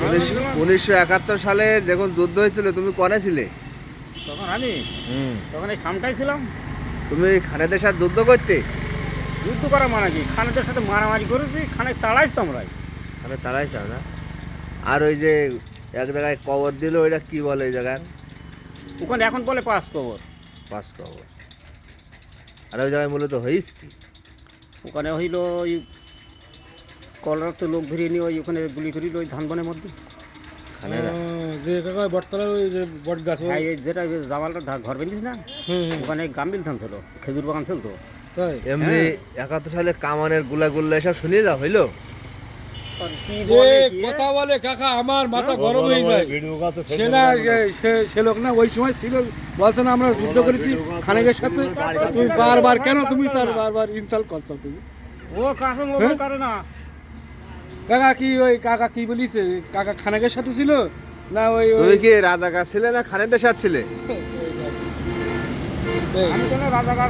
1971 সালে যখন যুদ্ধ হয়েছিল তুমি কোনে ছিলে? তখন আমি তখন এই সামটাই ছিলাম। তুমি খানেদের সাথে যুদ্ধ করতে? যুদ্ধ করা মানে কি, খানেদের সাথে মারামারি করেছি, খানে তাড়াইছি তো আমরাই। খানে তাড়াইছাও না? আর ওই যে এক জায়গায় কবর দিল, ওইটা কি বলে ওই জায়গার? ওখানে এখন বলে 5 কবর। 5 কবর। আর ওই জায়গায় মূলত হইস কি? ওখানে হইল ওই কলরার তো লোক ভিড়িয়ে নিয়ে ওখানে গুলি করিল ওই ধান বনের মধ্যে। খানেরা যে কাকা বটতলার ওই যে বট গাছ, হ্যাঁ, এই যেটা জামালটা ঘর বেঁধেছিস না, ওখানে গাম্বিল ধান ছিল, খেজুর বাগান ছিল তো। তাই এমনি 71 সালে কামানের গুলা এসব শুনিয়ে যাও হইলো? আর কি বলে কি, কথা বলে কাকা আমার মাথা গরম হয়ে যায়। সে না সে লোক না ওই সময় ছিল, বলছে না আমরা যুদ্ধ করেছি খানেকের সাথে। তুমি বারবার কেন তুমি তার বারবার ইনসাল্ট করছো তুমি? ও কাকে মোবাইল করে না। কাকা কি ওই কাকা কি বলিছে? কাকা খানেকের সাথে ছিল না ওই তুমি কি রাজাকার ছিলে না খানেদের সাথে ছিলে? আমি কোনো রাজাকার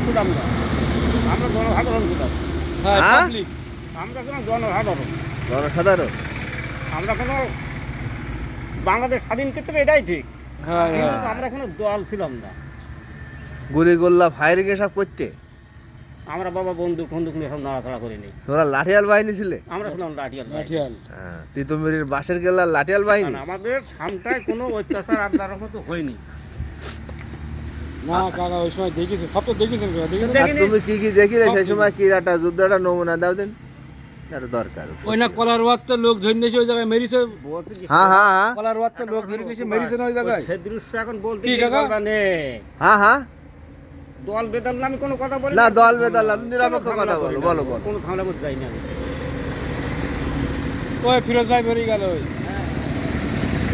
ছিলাম না, আমরা জনসাধারণ ছিলাম। হ্যাঁ হ্যাঁ? পাবলিক। আমরা কোনো জনসাধারণ, জনসাধারণ? আমরা কোনো বাংলাদেশ স্বাধীন ক্ষেত্রে এটাই ঠিক, হ্যাঁ কিন্তু আমরা কোনো দল ছিলাম না। গুলি গোল্লা ফায়ারিং এসব করতে? আমরা বাবা বন্দুক টন্দুক নিয়ে সব নাড়াচাড়া করিনি। তোমরা লাঠিয়াল বাহিনী ছিলে? আমরা ছিলাম লাঠিয়াল বাহিনী। লাঠিয়াল। হ্যাঁ, তিতুমিরের বাঁশের কেল্লার লাঠিয়াল বাহিনী? কারণ আমাদের সামটায় কোনো অত্যাচার আপনার মতো হয়নি। না কাকা ওই সময় দেখিছেন, সব তো দেখিছেন কাকা, দেখেছেন? আর তুমি কি কি দেখিলে সেই সময়? কি একটা যুদ্ধটা নমুনা দাও দেন, তার দরকার। ওই না কলার ওয়াক্তে লোক ধরে নিয়েছে ওই জায়গায় মেরিছে। বলতে কি হ্যাঁ হ্যাঁ হ্যাঁ কলার ওয়াক্তে লোক ধরে নিয়েছে মেরিছে না ওই জায়গায়। সে দৃশ্য এখন বলতে কি কি কাকা? দরকার নেই। হ্যাঁ হ্যাঁ। দল বেদল আমি কোনো কথা বলি না, দল বেদল না, নিরপেক্ষ কথা বলো, বলো বলো। কোনো ঝামেলা করতে যাই না আমি। ওই ফিরোজ ভাই বেরিয়ে গেল ওই।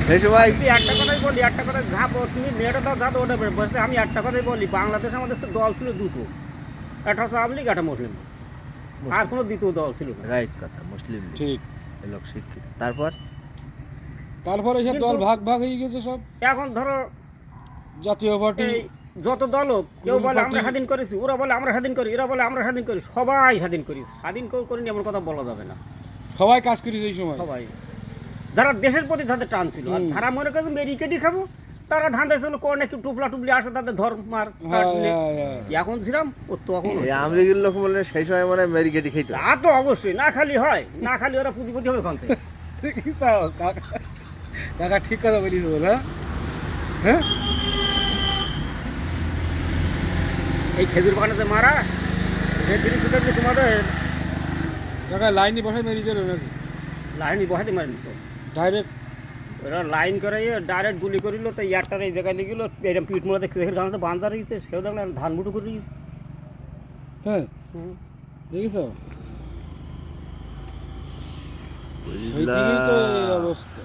সেই সময় তুই একটা কথাই বলি, একটা কথা ঝাপ, তুমি মেয়েটা দাও দাদা ওটা বলতে, আমি একটা কথাই বলি, বাংলাদেশে আমাদের দল ছিল দুটো, একটা হচ্ছে আওয়ামী লীগ, একটা মুসলিম লীগ। আর কোনো দ্বিতীয় দল ছিল না। রাইট কথা, মুসলিম লীগ। ঠিক। এই লোক শিক্ষিত। তারপর তারপরে সব দল ভাগ ভাগ হয়ে গেছে সব। এখন ধরো জাতীয় পার্টি এই যত দল হোক, কেউ কোন বলে আমরা পার্টি? স্বাধীন করেছি, ওরা বলে আমরা স্বাধীন করি, এরা বলে আমরা স্বাধীন করি, সবাই স্বাধীন করি। স্বাধীন কেউ করিনি এমন কথা বলা যাবে না। সবাই কাজ করেছে এই সময়। সবাই যারা দেশের প্রতি তাদের টান ছিল, আর যারা মনে করেন মেরিকেটই খাবো, তারা ধান্দা ছিল কোন একটু টুপলা টুপলি আসে, তাদের ধর্ম মার হ্যাঁ, কাট নে। হ্যাঁ, হ্যাঁ। এখন ছিলাম ও তখন এই আমরিগির লোক বলে সেই সময় মানে মেরিকেটি খেত। তা তো অবশ্যই, না খালি হয়, না খালি ওরা পুঁজিপতি হবে ওখান থেকে। কি চাও কাকা? কাকা ঠিক কথা বলিস বল। হ্যাঁ হ্যাঁ এই খেজুর বাগানেতে মারা সেই জিনিস দেখলে তোমাদের কাকা লাইনে বসায় মেরিয়ে গেল নাকি লাইনই বসাতে মারেনি তো, ডাইরেক্ট? ওরা লাইন করে ডাইরেক্ট গুলি করিল, তো ইয়ারটার এই জায়গায় লেগেছিল, এরকম পিঠ মোড়াতে খেজুর গাছতে বাঁধা রয়েছে, সেও দেখলাম ধান মুঠো করে দিয়েছে। হ্যাঁ দেখিস? সেই থেকেই তো এই অবস্থা।